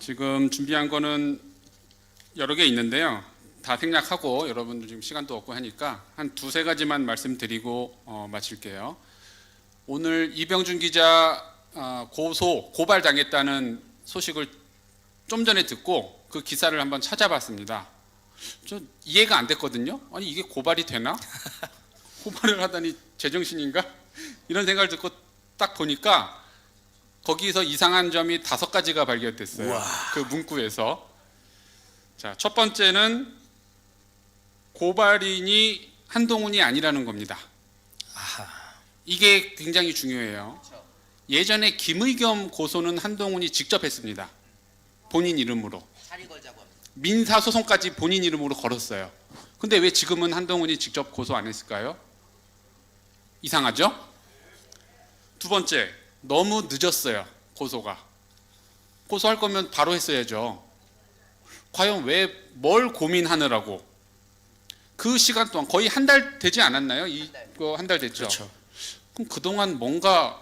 지금 준비한 거는 여러 개 있는데요. 다 생략하고 여러분들 지금 시간도 없고 하니까 한 두세 가지만 말씀드리고 마칠게요. 오늘 이병준 기자 고발당했다는 소식을 좀 전에 듣고 그 기사를 한번 찾아봤습니다. 저 이해가 안 됐거든요. 아니 이게 고발이 되나? 고발을 하다니 제정신인가? 이런 생각을 듣고 딱 보니까 거기서 이상한 점이 5가지가 발견됐어요. 우와. 그 문구에서. 자, 첫 번째는 고발인이 한동훈이 아니라는 겁니다. 아하. 이게 굉장히 중요해요. 예전에 김의겸 고소는 한동훈이 직접 했습니다. 본인 이름으로. 살이 걸자고 합니다. 민사 소송까지 본인 이름으로 걸었어요. 근데 왜 지금은 한동훈이 직접 고소 안 했을까요? 이상하죠? 두 번째, 너무 늦었어요. 고소가. 고소할 거면 바로 했어야죠. 과연 왜 뭘 고민하느라고 그 시간 동안 거의 한 달 되지 않았나요? 이거 한 달 됐죠. 그렇죠. 그럼 그동안 뭔가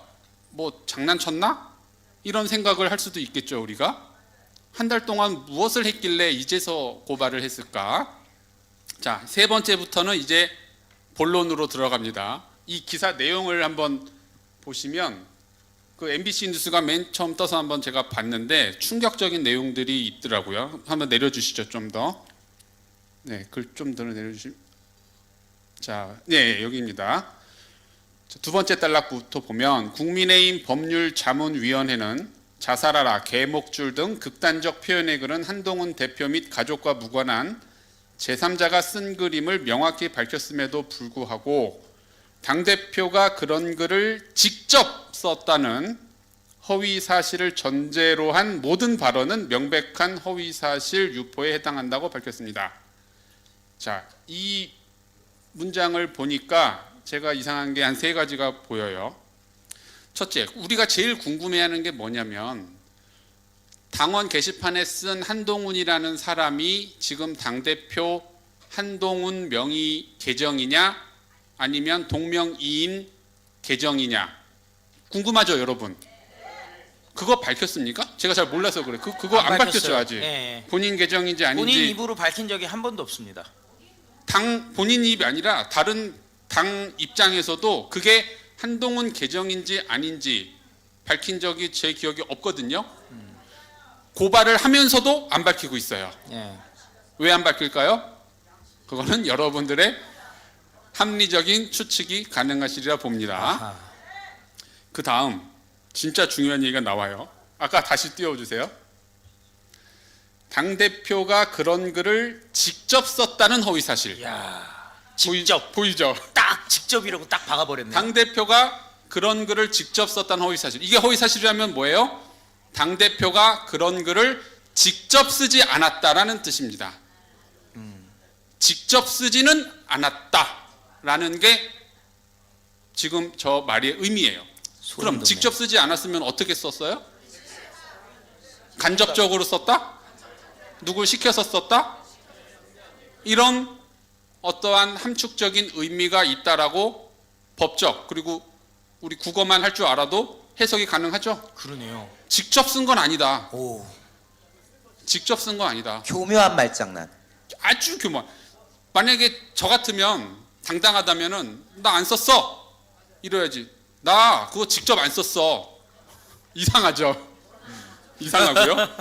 뭐 장난쳤나? 이런 생각을 할 수도 있겠죠. 우리가 한 달 동안 무엇을 했길래 이제서 고발을 했을까? 자, 세 번째부터는 이제 본론으로 들어갑니다. 이 기사 내용을 한번 보시면 그 MBC 뉴스가 맨 처음 떠서 한번 제가 봤는데 충격적인 내용들이 있더라고요. 한번 내려주시죠. 좀 더. 네, 글 좀 더 내려주시면. 자, 네, 여기입니다. 두 번째 단락부터 보면 국민의힘 법률자문위원회는 자살하라, 개목줄 등 극단적 표현의 글은 한동훈 대표 및 가족과 무관한 제3자가 쓴 그림을 명확히 밝혔음에도 불구하고 당대표가 그런 글을 직접 썼다는 허위 사실을 전제로 한 모든 발언은 명백한 허위 사실 유포에 해당한다고 밝혔습니다. 자, 이 문장을 보니까 제가 이상한 게 한 3가지가 보여요. 첫째, 우리가 제일 궁금해하는 게 뭐냐면 당원 게시판에 쓴 한동훈이라는 사람이 지금 당대표 한동훈 명의 계정이냐 아니면 동명이인 계정이냐 궁금하죠, 여러분? 그거 밝혔습니까? 제가 잘 몰라서 그래. 그거 안 밝혔죠, 아직. 예. 본인 계정인지 아닌지. 본인 입으로 밝힌 적이 한 번도 없습니다. 본인 입이 아니라 다른 당 입장에서도 그게 한동훈 계정인지 아닌지 밝힌 적이 제 기억에 없거든요. 고발을 하면서도 안 밝히고 있어요. 예. 왜 안 밝힐까요? 그거는 여러분들의 합리적인 추측이 가능하시리라 봅니다. 아하. 그 다음 진짜 중요한 얘기가 나와요. 아까 다시 띄워주세요. 당대표가 그런 글을 직접 썼다는 허위사실. 야, 직접 보이죠? 딱 직접이라고 딱 박아버렸네. 당대표가 그런 글을 직접 썼다는 허위사실. 이게 허위사실이라면 뭐예요? 당대표가 그런 글을 직접 쓰지 않았다라는 뜻입니다. 직접 쓰지는 않았다라는 게 지금 저 말의 의미예요. 그럼 돋네. 직접 쓰지 않았으면 어떻게 썼어요? 간접적으로 썼다? 누굴 시켜서 썼다? 이런 어떠한 함축적인 의미가 있다라고 법적 그리고 우리 국어만 할 줄 알아도 해석이 가능하죠. 그러네요. 직접 쓴 건 아니다. 오, 직접 쓴 건 아니다. 교묘한 말장난. 아주 교묘. 만약에 저 같으면 당당하다면은 나 안 썼어 이래야지. 나 그거 직접 안 썼어. 이상하죠. 이상하고요.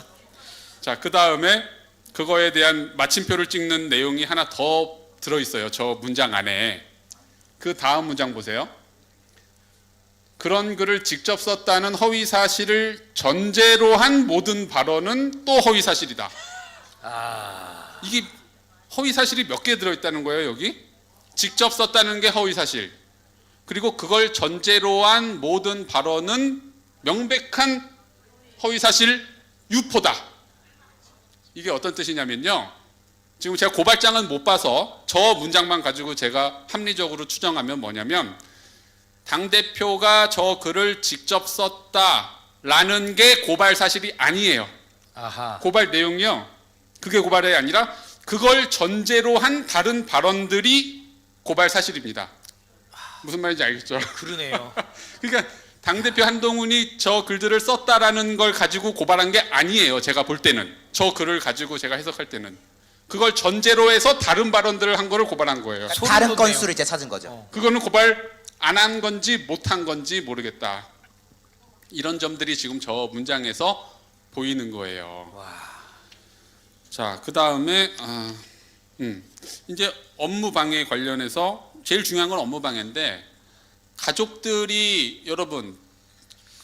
자, 그 다음에 그거에 대한 마침표를 찍는 내용이 하나 더 들어있어요. 저 문장 안에. 그 다음 문장 보세요. 그런 글을 직접 썼다는 허위 사실을 전제로 한 모든 발언은 또 허위 사실이다. 아, 이게 허위 사실이 몇 개 들어있다는 거예요, 여기? 직접 썼다는 게 허위 사실. 그리고 그걸 전제로 한 모든 발언은 명백한 허위 사실 유포다. 이게 어떤 뜻이냐면요. 지금 제가 고발장은 못 봐서 저 문장만 가지고 제가 합리적으로 추정하면 뭐냐면 당대표가 저 글을 직접 썼다라는 게 고발 사실이 아니에요. 아하. 고발 내용이요. 그게 고발이 아니라 그걸 전제로 한 다른 발언들이 고발 사실입니다. 무슨 말인지 알겠죠? 그러네요. 그러니까 당대표 한동훈이 저 글들을 썼다라는 걸 가지고 고발한 게 아니에요. 제가 볼 때는. 저 글을 가지고 제가 해석할 때는. 그걸 전제로 해서 다른 발언들을 한 거를 고발한 거예요. 소름 다른 돋네요. 건수를 이제 찾은 거죠. 그거는 고발 안 한 건지 못 한 건지 모르겠다. 이런 점들이 지금 저 문장에서 보이는 거예요. 자, 그 다음에 이제 업무 방해 관련해서 제일 중요한 건 업무 방해인데 가족들이 여러분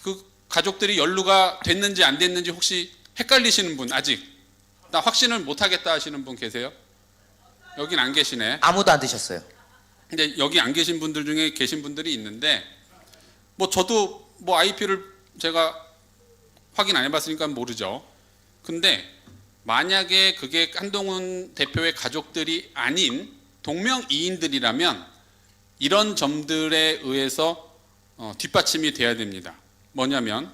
그 가족들이 연루가 됐는지 안 됐는지 혹시 헷갈리시는 분 아직 나 확신을 못 하겠다 하시는 분 계세요? 여긴 안 계시네. 아무도 안 드셨어요. 근데 여기 안 계신 분들 중에 계신 분들이 있는데 뭐 저도 뭐 IP를 제가 확인 안 해봤으니까 모르죠. 근데 만약에 그게 한동훈 대표의 가족들이 아닌 동명이인들이라면 이런 점들에 의해서 뒷받침이 돼야 됩니다. 뭐냐면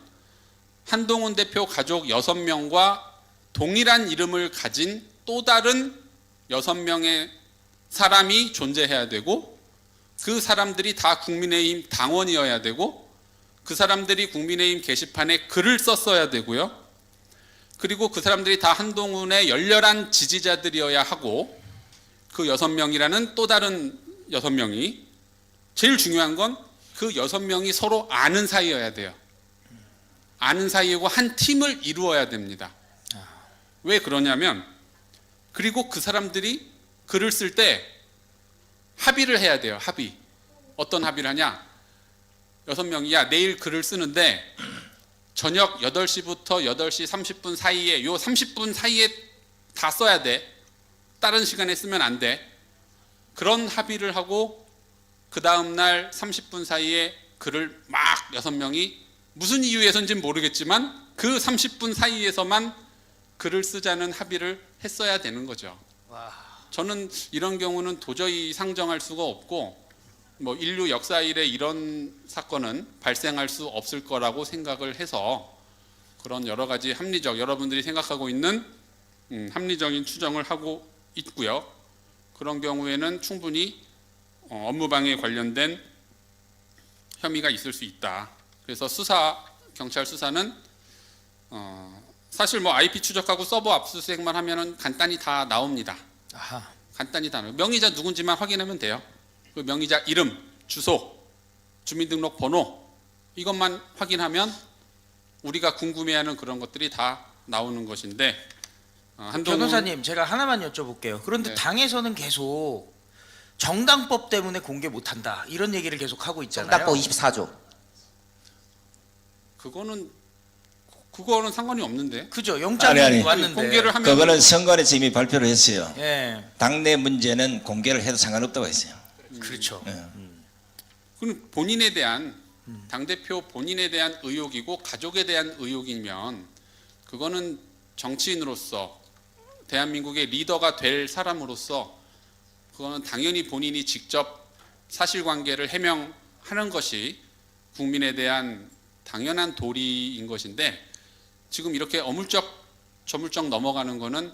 한동훈 대표 가족 6명과 동일한 이름을 가진 또 다른 6명의 사람이 존재해야 되고 그 사람들이 다 국민의힘 당원이어야 되고 그 사람들이 국민의힘 게시판에 글을 썼어야 되고요. 그리고 그 사람들이 다 한동훈의 열렬한 지지자들이어야 하고 그 6명이라는 또 다른 6명이 제일 중요한 건 그 6명이 서로 아는 사이여야 돼요. 아는 사이이고 한 팀을 이루어야 됩니다. 왜 그러냐면 그리고 그 사람들이 글을 쓸 때 합의를 해야 돼요. 합의. 어떤 합의를 하냐? 6명이 야 내일 글을 쓰는데 저녁 8시부터 8시 30분 사이에 요 30분 사이에 다 써야 돼. 다른 시간에 쓰면 안 돼. 그런 합의를 하고 그 다음 날 30분 사이에 글을 막 6명이 무슨 이유에서인지는 모르겠지만 그 30분 사이에서만 글을 쓰자는 합의를 했어야 되는 거죠. 저는 이런 경우는 도저히 상정할 수가 없고 뭐 인류 역사 이래 이런 사건은 발생할 수 없을 거라고 생각을 해서 그런 여러 가지 합리적 여러분들이 생각하고 있는 합리적인 추정을 하고 있고요. 그런 경우에는 충분히 업무방해에 관련된 혐의가 있을 수 있다. 그래서 경찰 수사는 사실 뭐 IP 추적하고 서버 압수수색만 하면은 간단히 다 나옵니다. 아하. 간단히 다 나와요. 명의자 누군지만 확인하면 돼요. 그 명의자 이름, 주소, 주민등록 번호 이것만 확인하면 우리가 궁금해하는 그런 것들이 다 나오는 것인데 한동훈 변호사님 제가 하나만 여쭤볼게요. 그런데 네. 당에서는 계속 정당법 때문에 공개 못한다 이런 얘기를 계속 하고 있잖아요. 정당법 24조. 그거는 상관이 없는데 그죠? 영장이 아니. 왔는데 공개를 하면 그거는 선관위에서 이미 발표를 했어요. 예, 당내 문제는 공개를 해도 상관없다고 했어요. 그렇죠. 그건 본인에 대한 당대표 본인에 대한 의혹이고 가족에 대한 의혹이면 그거는 정치인으로서 대한민국의 리더가 될 사람으로서 그거는 당연히 본인이 직접 사실관계를 해명하는 것이 국민에 대한 당연한 도리인 것인데 지금 이렇게 어물쩍 저물쩍 넘어가는 거는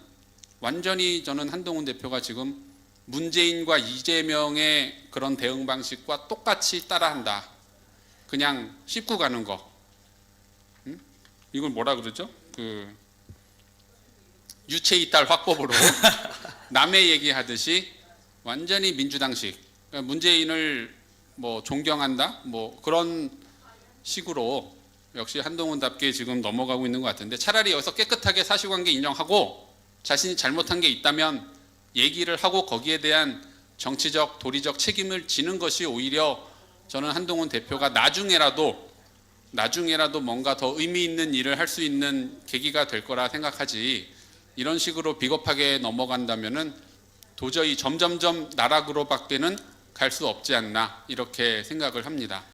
완전히 저는 한동훈 대표가 지금 문재인과 이재명의 그런 대응 방식과 똑같이 따라한다. 그냥 씹고 가는 거. 이걸 뭐라 그러죠? 그 유체이탈 화법으로 남의 얘기하듯이 완전히 민주당식. 그러니까 문재인을 뭐 존경한다. 뭐 그런 식으로 역시 한동훈답게 지금 넘어가고 있는 것 같은데 차라리 여기서 깨끗하게 사실관계 인정하고 자신이 잘못한 게 있다면 얘기를 하고 거기에 대한 정치적 도리적 책임을 지는 것이 오히려 저는 한동훈 대표가 나중에라도 뭔가 더 의미 있는 일을 할 수 있는 계기가 될 거라 생각하지 이런 식으로 비겁하게 넘어간다면은 도저히 점점점 나락으로밖에는 갈 수 없지 않나 이렇게 생각을 합니다.